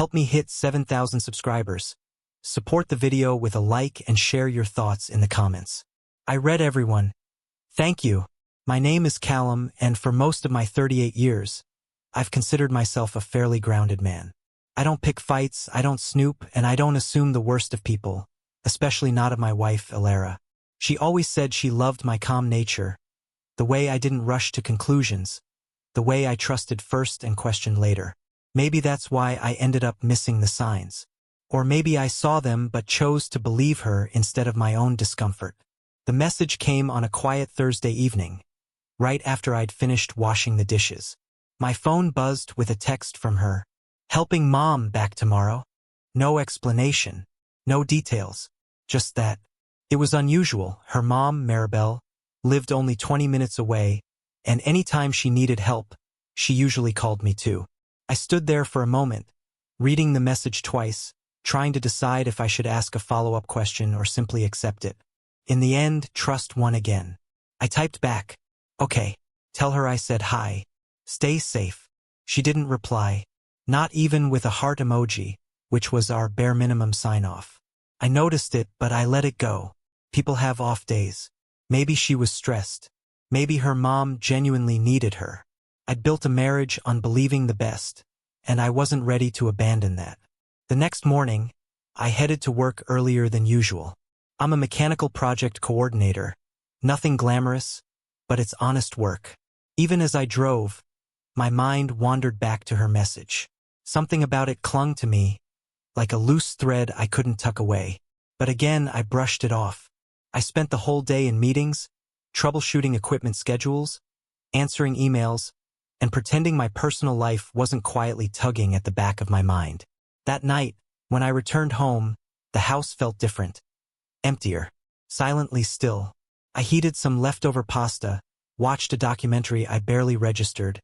Help me hit 7,000 subscribers. Support the video with a like and share your thoughts in the comments. I read everyone. Thank you. My name is Callum, and for most of my 38 years, I've considered myself a fairly grounded man. I don't pick fights, I don't snoop, and I don't assume the worst of people, especially not of my wife, Alara. She always said she loved my calm nature, the way I didn't rush to conclusions, the way I trusted first and questioned later. Maybe that's why I ended up missing the signs. Or maybe I saw them but chose to believe her instead of my own discomfort. The message came on a quiet Thursday evening, right after I'd finished washing the dishes. My phone buzzed with a text from her. Helping Mom back tomorrow? No explanation, no details, just that. It was unusual. Her mom, Maribel, lived only 20 minutes away, and anytime she needed help, she usually called me too. I stood there for a moment, reading the message twice, trying to decide if I should ask a follow-up question or simply accept it. In the end, trust won again. I typed back, "Okay, tell her I said hi. Stay safe." She didn't reply, not even with a heart emoji, which was our bare minimum sign-off. I noticed it, but I let it go. People have off days. Maybe she was stressed. Maybe her mom genuinely needed her. I'd built a marriage on believing the best, and I wasn't ready to abandon that. The next morning, I headed to work earlier than usual. I'm a mechanical project coordinator. Nothing glamorous, but it's honest work. Even as I drove, my mind wandered back to her message. Something about it clung to me, like a loose thread I couldn't tuck away. But again, I brushed it off. I spent the whole day in meetings, troubleshooting equipment schedules, answering emails, and pretending my personal life wasn't quietly tugging at the back of my mind. That night, when I returned home, the house felt different. Emptier. Silently still. I heated some leftover pasta, watched a documentary I barely registered,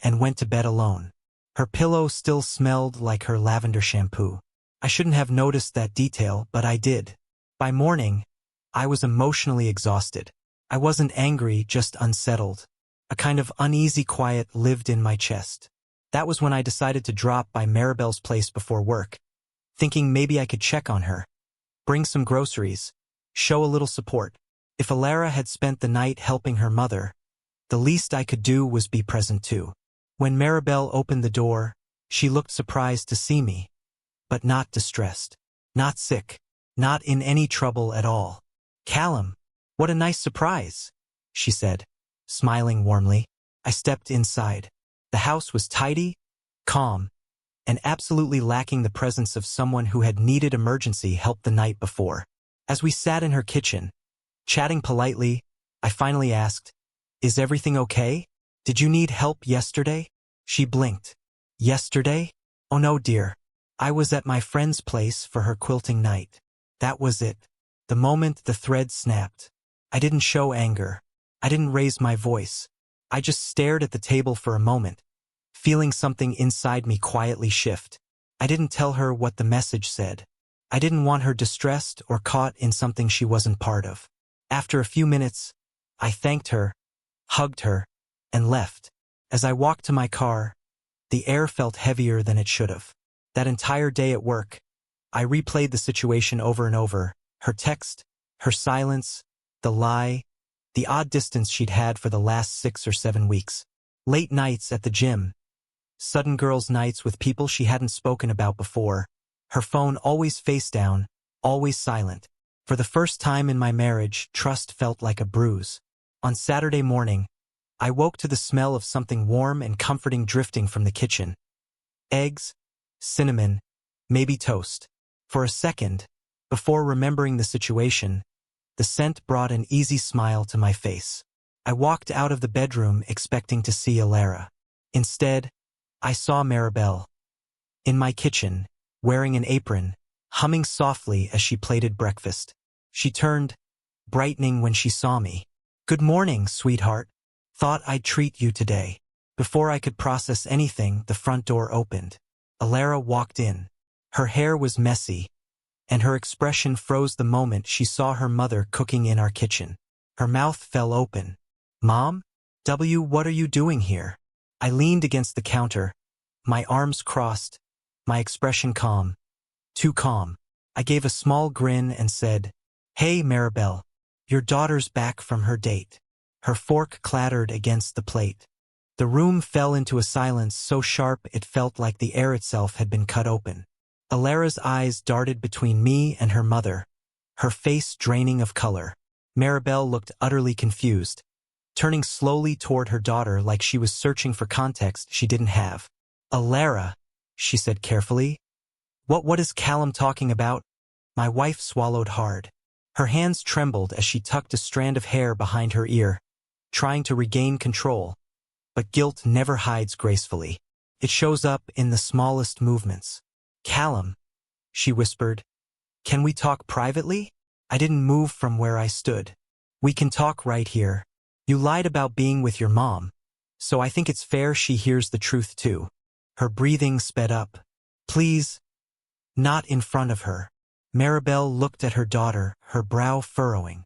and went to bed alone. Her pillow still smelled like her lavender shampoo. I shouldn't have noticed that detail, but I did. By morning, I was emotionally exhausted. I wasn't angry, just unsettled. A kind of uneasy quiet lived in my chest. That was when I decided to drop by Maribel's place before work, thinking maybe I could check on her, bring some groceries, show a little support. If Alara had spent the night helping her mother, the least I could do was be present too. When Maribel opened the door, she looked surprised to see me, but not distressed, not sick, not in any trouble at all. "Callum, what a nice surprise," she said, smiling warmly. I stepped inside. The house was tidy, calm, and absolutely lacking the presence of someone who had needed emergency help the night before. As we sat in her kitchen, chatting politely, I finally asked, "Is everything okay? Did you need help yesterday?" She blinked. "Yesterday? Oh no, dear. I was at my friend's place for her quilting night." That was it. The moment the thread snapped. I didn't show anger. I didn't raise my voice. I just stared at the table for a moment, feeling something inside me quietly shift. I didn't tell her what the message said. I didn't want her distressed or caught in something she wasn't part of. After a few minutes, I thanked her, hugged her, and left. As I walked to my car, the air felt heavier than it should have. That entire day at work, I replayed the situation over and over. Her text, her silence, the lie, the odd distance she'd had for the last 6 or 7 weeks. Late nights at the gym, sudden girls' nights with people she hadn't spoken about before, her phone always face down, always silent. For the first time in my marriage, trust felt like a bruise. On Saturday morning, I woke to the smell of something warm and comforting drifting from the kitchen. Eggs, cinnamon, maybe toast. For a second, before remembering the situation, the scent brought an easy smile to my face. I walked out of the bedroom expecting to see Alara. Instead, I saw Maribel. In my kitchen, wearing an apron, humming softly as she plated breakfast. She turned, brightening when she saw me. "Good morning, sweetheart. Thought I'd treat you today." Before I could process anything, the front door opened. Alara walked in. Her hair was messy, and her expression froze the moment she saw her mother cooking in our kitchen. Her mouth fell open. "Mom? What are you doing here?" I leaned against the counter, my arms crossed, my expression calm. Too calm. I gave a small grin and said, "Hey, Maribel, your daughter's back from her date." Her fork clattered against the plate. The room fell into a silence so sharp it felt like the air itself had been cut open. Alara's eyes darted between me and her mother, her face draining of color. Maribel looked utterly confused, turning slowly toward her daughter like she was searching for context she didn't have. "Alara," she said carefully. What is Callum talking about?" My wife swallowed hard. Her hands trembled as she tucked a strand of hair behind her ear, trying to regain control. But guilt never hides gracefully. It shows up in the smallest movements. "Callum," she whispered, "can we talk privately?" I didn't move from where I stood. "We can talk right here. You lied about being with your mom, so I think it's fair she hears the truth too." Her breathing sped up. "Please, not in front of her." Maribel looked at her daughter, her brow furrowing.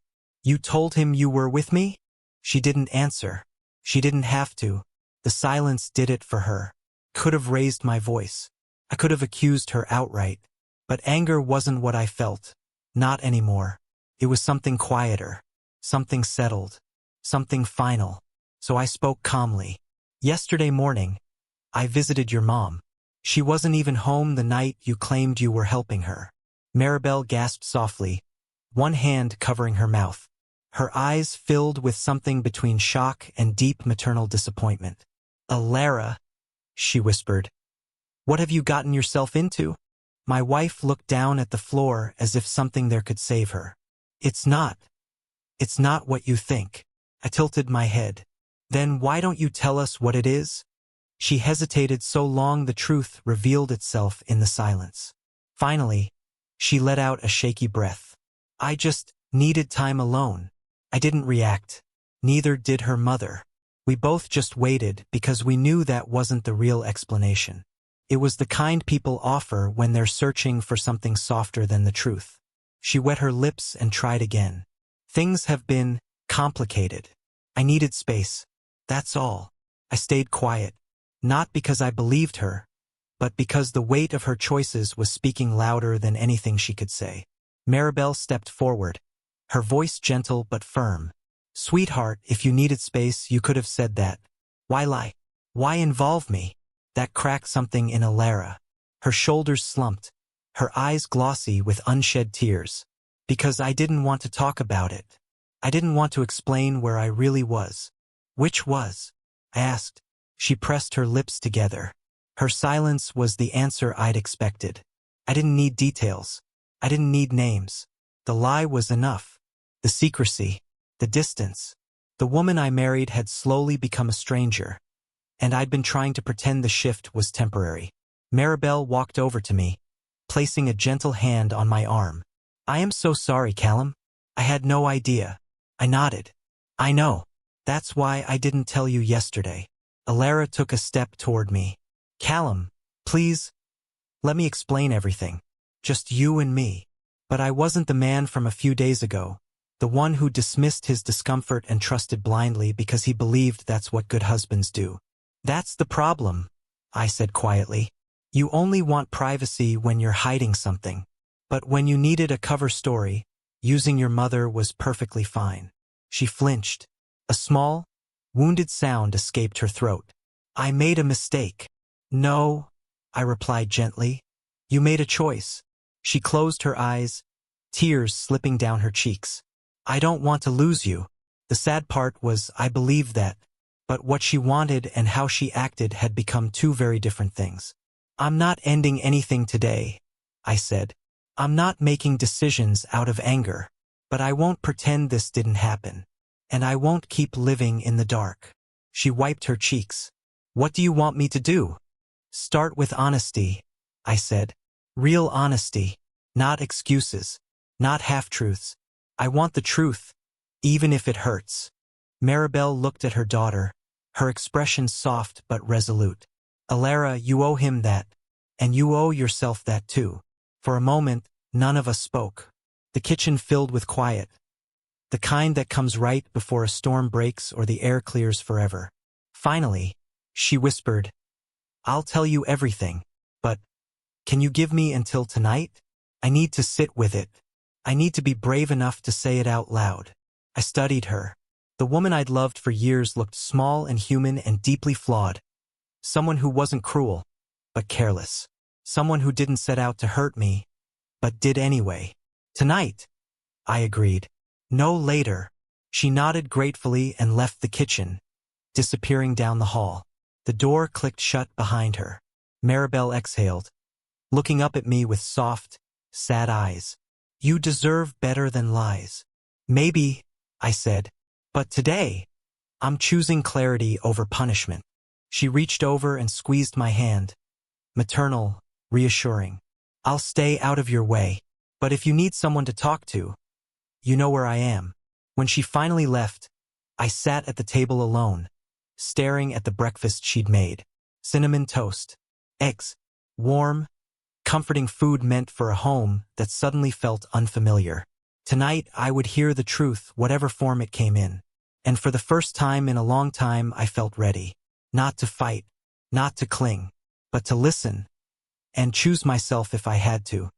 "You told him you were with me?" She didn't answer. She didn't have to. The silence did it for her. Could have raised my voice. I could have accused her outright. But anger wasn't what I felt. Not anymore. It was something quieter. Something settled. Something final. So I spoke calmly. "Yesterday morning, I visited your mom. She wasn't even home the night you claimed you were helping her." Maribel gasped softly, one hand covering her mouth. Her eyes filled with something between shock and deep maternal disappointment. "Alara," she whispered, "what have you gotten yourself into?" My wife looked down at the floor as if something there could save her. It's not what you think." I tilted my head. "Then why don't you tell us what it is?" She hesitated so long the truth revealed itself in the silence. Finally, she let out a shaky breath. "I just needed time alone." I didn't react. Neither did her mother. We both just waited because we knew that wasn't the real explanation. It was the kind people offer when they're searching for something softer than the truth. She wet her lips and tried again. "Things have been complicated. I needed space. That's all." I stayed quiet. Not because I believed her, but because the weight of her choices was speaking louder than anything she could say. Maribel stepped forward, her voice gentle but firm. "Sweetheart, if you needed space, you could have said that. Why lie? Why involve me?" That cracked something in Alara. Her shoulders slumped, her eyes glossy with unshed tears. "Because I didn't want to talk about it. I didn't want to explain where I really was." "Which was?" I asked. She pressed her lips together. Her silence was the answer I'd expected. I didn't need details. I didn't need names. The lie was enough. The secrecy. The distance. The woman I married had slowly become a stranger, and I'd been trying to pretend the shift was temporary. Maribel walked over to me, placing a gentle hand on my arm. "I am so sorry, Callum. I had no idea." I nodded. "I know. That's why I didn't tell you yesterday." Alara took a step toward me. "Callum, please, let me explain everything. Just you and me." But I wasn't the man from a few days ago, the one who dismissed his discomfort and trusted blindly because he believed that's what good husbands do. "That's the problem," I said quietly. "You only want privacy when you're hiding something. But when you needed a cover story, using your mother was perfectly fine." She flinched. A small, wounded sound escaped her throat. "I made a mistake." "No," I replied gently. "You made a choice." She closed her eyes, tears slipping down her cheeks. "I don't want to lose you." The sad part was I believed that, but what she wanted and how she acted had become two very different things. "I'm not ending anything today," I said. "I'm not making decisions out of anger. But I won't pretend this didn't happen. And I won't keep living in the dark." She wiped her cheeks. "What do you want me to do?" "Start with honesty," I said. "Real honesty. Not excuses. Not half-truths. I want the truth, even if it hurts." Maribel looked at her daughter, her expression soft but resolute. "Alara, you owe him that. And you owe yourself that too." For a moment, none of us spoke. The kitchen filled with quiet. The kind that comes right before a storm breaks or the air clears forever. Finally, she whispered, "I'll tell you everything, but Can you give me until tonight? I need to sit with it. I need to be brave enough to say it out loud. I studied her. The woman I'd loved for years looked small and human and deeply flawed. Someone who wasn't cruel, but careless. Someone who didn't set out to hurt me, but did anyway. Tonight, I agreed. No later. She nodded gratefully and left the kitchen, disappearing down the hall. The door clicked shut behind her. Maribel exhaled, looking up at me with soft, sad eyes. You deserve better than lies. Maybe, I said, but today, I'm choosing clarity over punishment. She reached over and squeezed my hand, maternal, reassuring. I'll stay out of your way, but if you need someone to talk to, you know where I am. When she finally left, I sat at the table alone, staring at the breakfast she'd made. Cinnamon toast, eggs, warm, comforting food meant for a home that suddenly felt unfamiliar. Tonight, I would hear the truth, whatever form it came in. And for the first time in a long time, I felt ready. Not to fight, not to cling, but to listen, and choose myself if I had to.